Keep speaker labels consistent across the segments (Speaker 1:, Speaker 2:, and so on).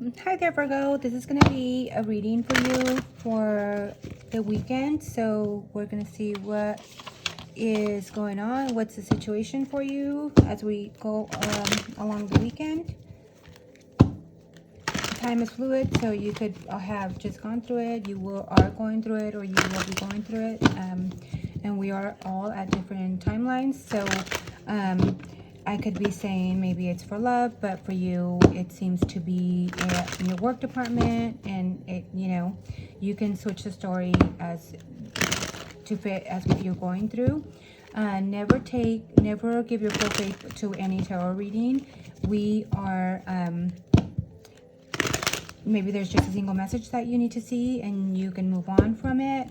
Speaker 1: Hi there, Virgo. This is going to be a reading for you for the weekend. So we're going to see what is going on. What's the situation for you as we go along the weekend. Time is fluid, so you could have just gone through it. You are going through it, or you will be going through it. And we are all at different timelines. So I could be saying maybe it's for love, but for you, it seems to be in your work department, and it, you can switch the story as to fit as what you're going through. Never give your full faith to any tarot reading. We are, maybe there's just a single message that you need to see, and you can move on from it.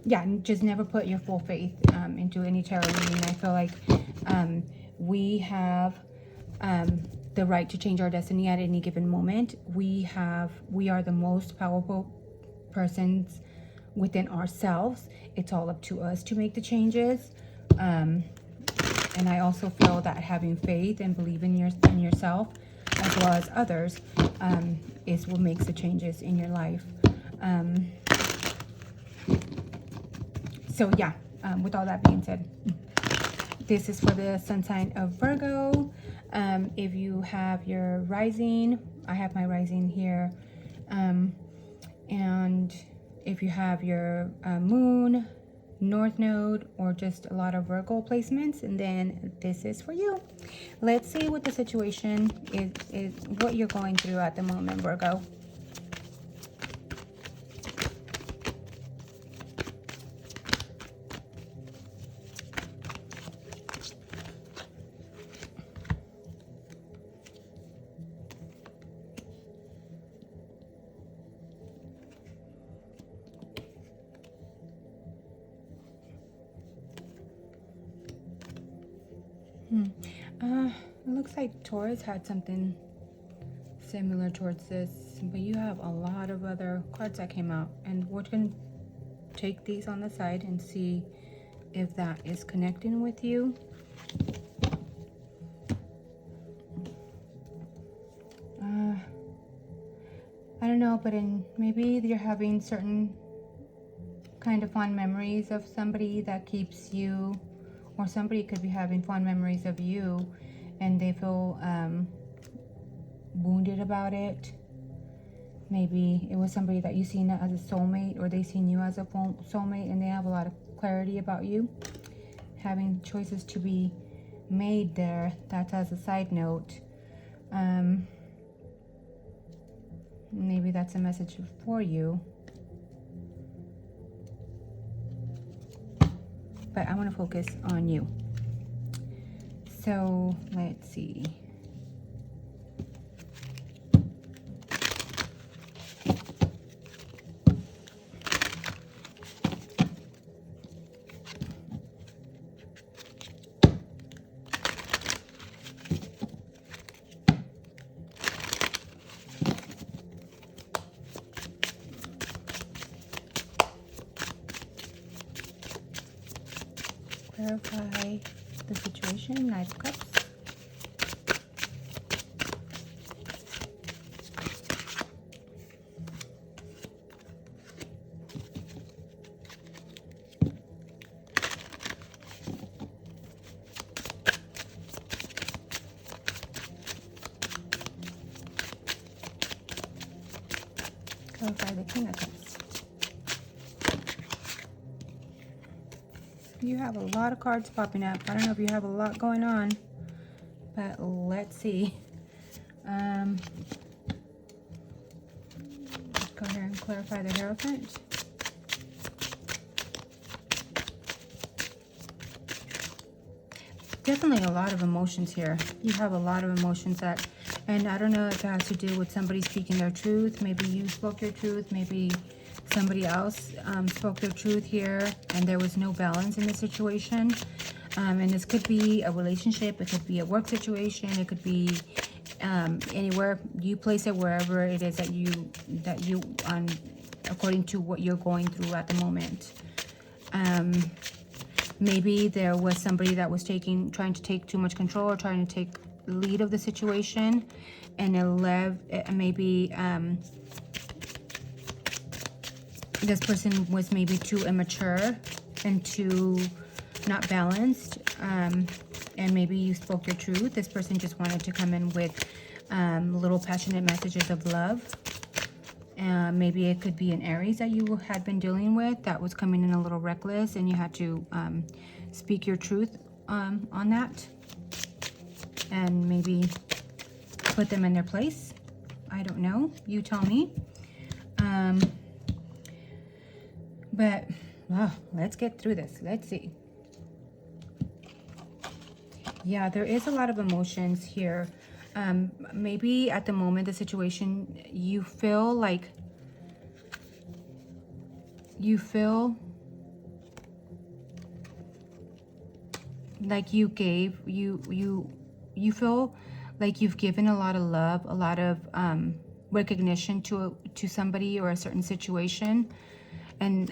Speaker 1: Yeah, just never put your full faith into any tarot reading. I feel like we have the right to change our destiny at any given moment. We are the most powerful persons within ourselves. It's all up to us to make the changes. And I also feel that having faith and believing in yourself as well as others is what makes the changes in your life. So yeah, with all that being said, this is for the sun sign of Virgo. If you have your rising, I have my rising here. And if you have your moon, north node, or just a lot of Virgo placements, and then this is for you. Let's see what the situation is what you're going through at the moment, Virgo. It looks like Taurus had something similar towards this, but you have a lot of other cards that came out, and we're going to take these on the side and see if that is connecting with you. I don't know, but maybe you're having certain kind of fond memories of somebody that keeps you, or somebody could be having fond memories of you, and they feel wounded about it. Maybe it was somebody that you seen as a soulmate, or they seen you as a soulmate, and they have a lot of clarity about you. Having choices to be made there. That's as a side note. Maybe that's a message for you. But I want to focus on you. So let's see. Clarify the situation. Knight of Cups. Clarify the King of Cups. You have a lot of cards popping up. I don't know if you have a lot going on, but let's see. Let's go ahead and clarify the Hierophant. Definitely a lot of emotions here. You have a lot of emotions that, and I don't know if it has to do with somebody speaking their truth. Maybe you spoke your truth. Maybe somebody else spoke their truth here, and there was no balance in the situation. And this could be a relationship. It could be a work situation. It could be anywhere. You place it wherever it is that you according to what you're going through at the moment. Maybe there was somebody that was trying to take too much control, or trying to take lead of the situation, and maybe this person was maybe too immature and too not balanced, and maybe you spoke your truth. This person just wanted to come in with little passionate messages of love. Maybe it could be an Aries that you had been dealing with that was coming in a little reckless, and you had to speak your truth on that, and maybe put them in their place. I don't know, you tell me. But let's get through this. Let's see. Yeah, there is a lot of emotions here. Maybe at the moment, the situation, you feel like you feel like you've given a lot of love, a lot of recognition to somebody or a certain situation, and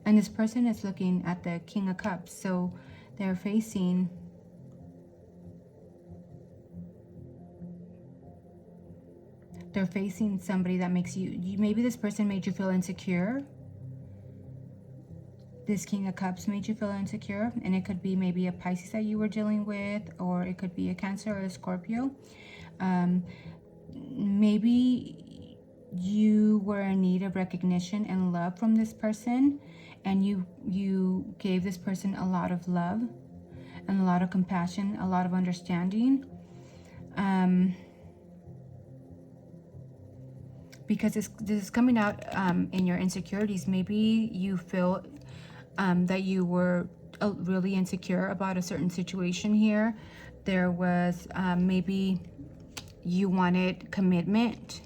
Speaker 1: this person is looking at the King of Cups, so they're facing somebody that makes maybe this person made you feel insecure. This King of Cups made you feel insecure, and it could be maybe a Pisces that you were dealing with, or it could be a Cancer or a Scorpio. Maybe you were in need of recognition and love from this person, and you gave this person a lot of love and a lot of compassion, a lot of understanding. Because this is coming out in your insecurities. Maybe you feel that you were really insecure about a certain situation here. There was maybe you wanted commitment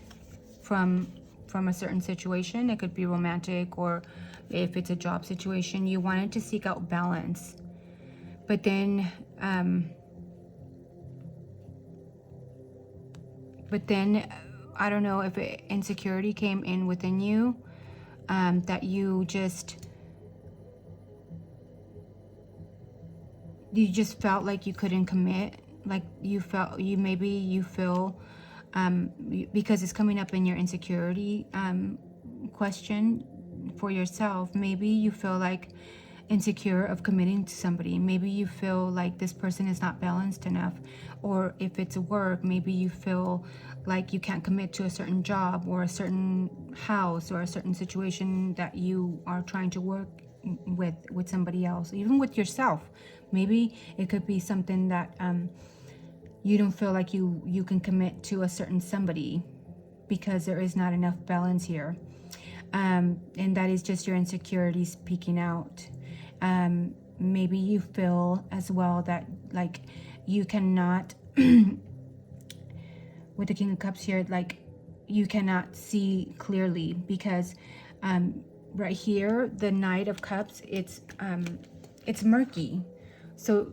Speaker 1: from a certain situation. It could be romantic, or if it's a job situation, you wanted to seek out balance. But then I don't know if insecurity came in within you, that you just felt like you couldn't commit, like you feel because it's coming up in your insecurity question for yourself. Maybe you feel like insecure of committing to somebody. Maybe you feel like this person is not balanced enough, or if it's work, maybe you feel like you can't commit to a certain job or a certain house or a certain situation that you are trying to work with somebody else, even with yourself. Maybe it could be something that you don't feel like you can commit to a certain somebody because there is not enough balance here, and that is just your insecurities speaking out. Maybe you feel as well that like you cannot with the King of Cups here, like you cannot see clearly, because right here, the Knight of Cups, it's murky. So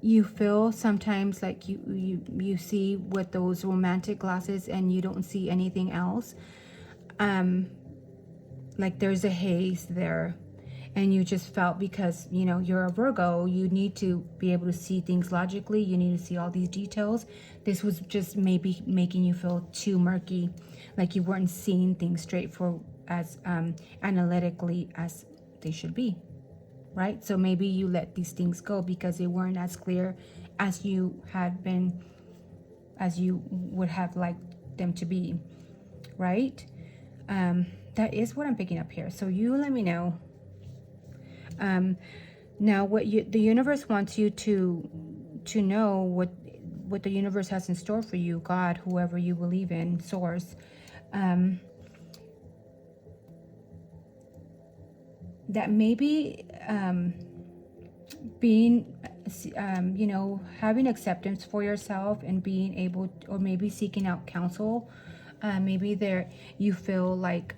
Speaker 1: you feel sometimes like you see with those romantic glasses and you don't see anything else. Like there's a haze there, and you just felt, because you're a Virgo, you need to be able to see things logically, you need to see all these details. This was just maybe making you feel too murky, like you weren't seeing things straight for as analytically as they should be, right? So maybe you let these things go because they weren't as clear as you would have liked them to be, right? That is what I'm picking up here. So you let me know. Now the universe wants you to know what the universe has in store for you, God, whoever you believe in, source. That maybe being having acceptance for yourself and being able, or maybe seeking out counsel. Maybe there you feel like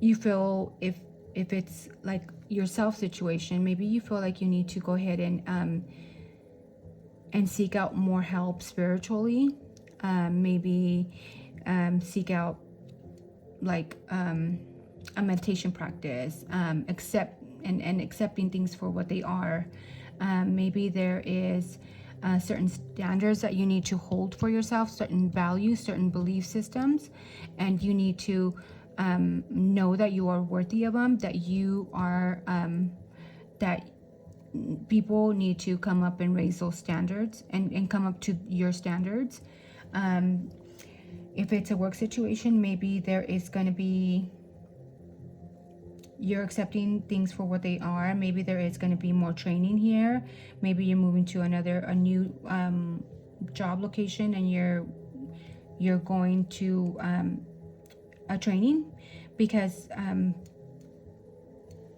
Speaker 1: if it's like your self situation, maybe you feel like you need to go ahead and seek out more help spiritually. Maybe seek out like a meditation practice, accepting things for what they are. Maybe there is certain standards that you need to hold for yourself, certain values, certain belief systems, and you need to know that you are worthy of them, that you are, that people need to come up and raise those standards and come up to your standards. If it's a work situation, maybe there is going to be, you're accepting things for what they are. Maybe there is going to be more training here. Maybe you're moving to a new job location, and you're going to a training, because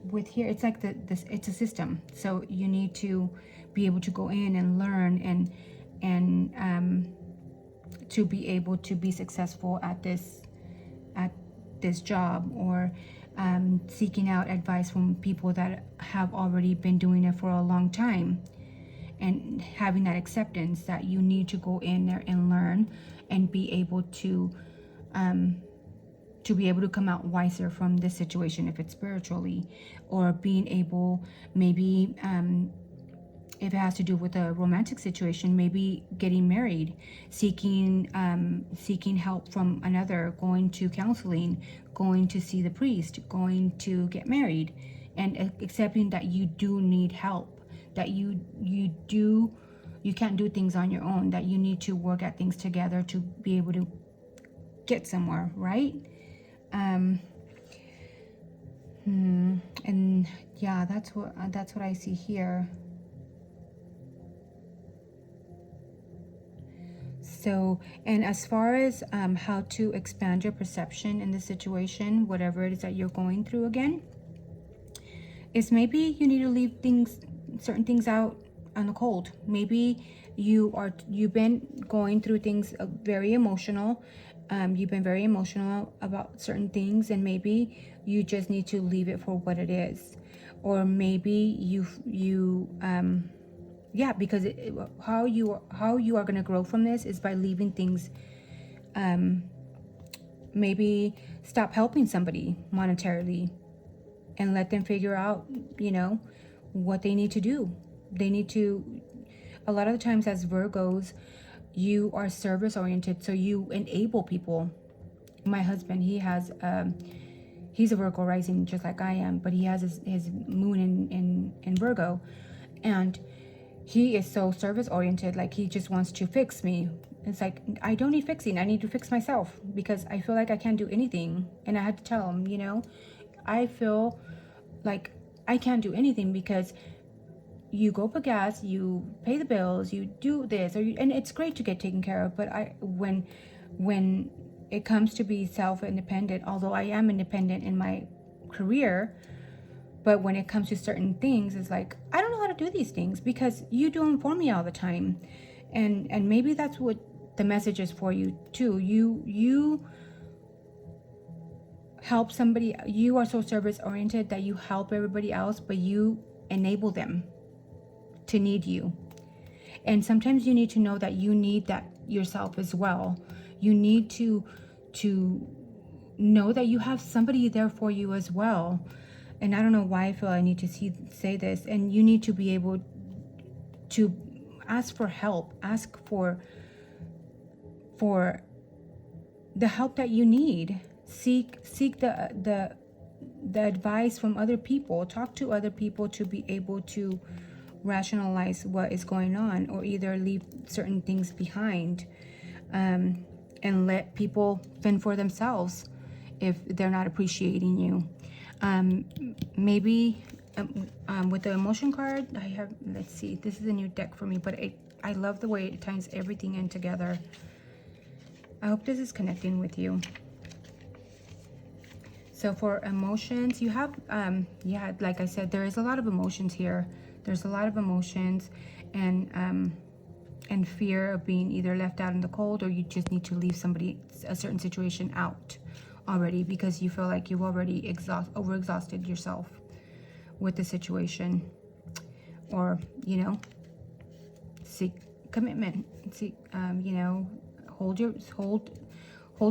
Speaker 1: with here it's like it's a system, so you need to be able to go in and learn and to be able to be successful at this job, or seeking out advice from people that have already been doing it for a long time, and having that acceptance that you need to go in there and learn and be able to be able to come out wiser from this situation, if it's spiritually, or being able, maybe if it has to do with a romantic situation, maybe getting married, seeking help from another, going to counseling, going to see the priest, going to get married, and accepting that you do need help, that you can't do things on your own, that you need to work at things together to be able to get somewhere, right? And yeah, that's what I see here. So, and as far as how to expand your perception in the situation, whatever it is that you're going through, again, is maybe you need to leave certain things out on the cold. Maybe you've been going through things very emotional. You've been very emotional about certain things, and maybe you just need to leave it for what it is. Or maybe yeah, because how you are going to grow from this is by leaving things. Maybe stop helping somebody monetarily and let them figure out, what they need to do. They need to, a lot of the times as Virgos, you are service oriented, so you enable people. My husband, he's a Virgo rising just like I am, but he has his moon in Virgo, and he is so service oriented. Like, he just wants to fix me. It's like, I don't need fixing, I need to fix myself, because I feel like I can't do anything. And I had to tell him, I feel like I can't do anything, because you go for gas, you pay the bills, you do this, and it's great to get taken care of, but when it comes to be self-independent, although I am independent in my career, but when it comes to certain things, it's like, I don't know how to do these things because you do them for me all the time. And maybe that's what the message is for you too. You help somebody, you are so service oriented that you help everybody else, but you enable them to need you. And sometimes you need to know that you need that yourself as well. You need to know that you have somebody there for you as well. And I don't know why I feel I need to say this. And you need to be able to ask for help, ask for the help that you need. Seek the advice from other people. Talk to other people to be able to rationalize what is going on, or either leave certain things behind, and let people fend for themselves if they're not appreciating you. Maybe with the emotion card, I have, let's see, this is a new deck for me, but I love the way it ties everything in together. I hope this is connecting with you. So for emotions, you have, yeah, like I said, there is a lot of emotions here. There's a lot of emotions, and fear of being either left out in the cold, or you just need to leave a certain situation out already, because you feel like you've already overexhausted yourself with the situation. Or, seek commitment, seek, hold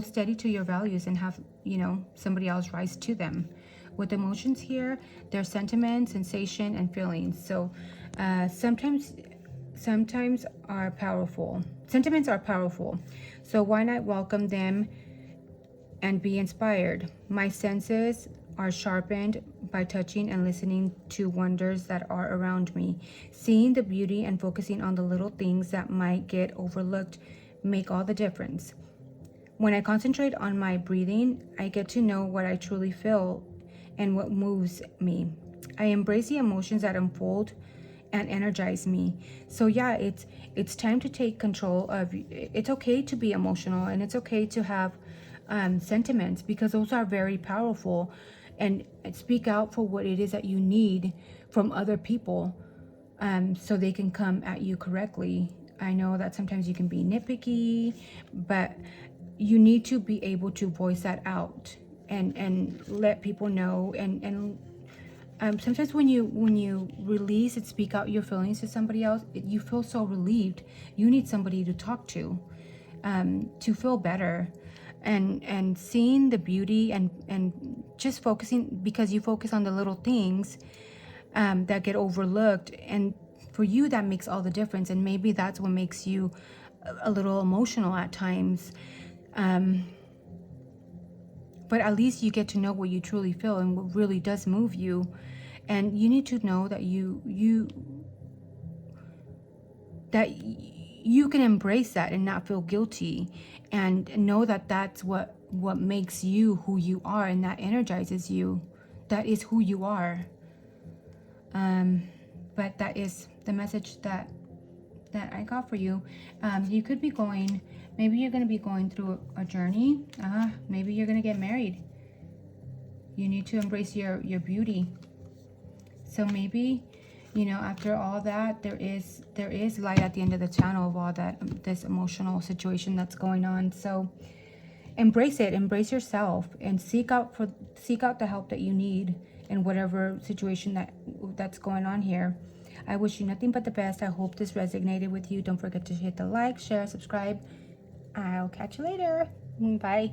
Speaker 1: steady to your values, and have, somebody else rise to them. with emotions here, there's sentiment, sensation, and feelings. So sometimes are powerful. Sentiments are powerful. So why not welcome them and be inspired? My senses are sharpened by touching and listening to wonders that are around me. Seeing the beauty and focusing on the little things that might get overlooked make all the difference. When I concentrate on my breathing, I get to know what I truly feel and what moves me. I embrace the emotions that unfold and energize me. So yeah, it's time to take control of. It's okay to be emotional, and it's okay to have sentiments, because those are very powerful. And speak out for what it is that you need from other people, so they can come at you correctly. I know that sometimes you can be nitpicky, but you need to be able to voice that out and let people know. And sometimes when you release and speak out your feelings to somebody else, you feel so relieved. You need somebody to talk to feel better. And seeing the beauty and just focusing, because you focus on the little things that get overlooked, and for you that makes all the difference. And maybe that's what makes you a little emotional at times, but at least you get to know what you truly feel and what really does move you. And you need to know that you can embrace that and not feel guilty, and know that that's what makes you who you are, and that energizes you. That is who you are. But that is the message that I got for you. You could be going, maybe you're going to be going through a journey. Maybe you're going to get married. You need to embrace your beauty. So maybe, after all that, there is light at the end of the tunnel of all that, this emotional situation that's going on. So embrace it, embrace yourself, and seek out the help that you need in whatever situation that's going on here. I wish you nothing but the best. I hope this resonated with you. Don't forget to hit the like, share, subscribe. I'll catch you later. Bye.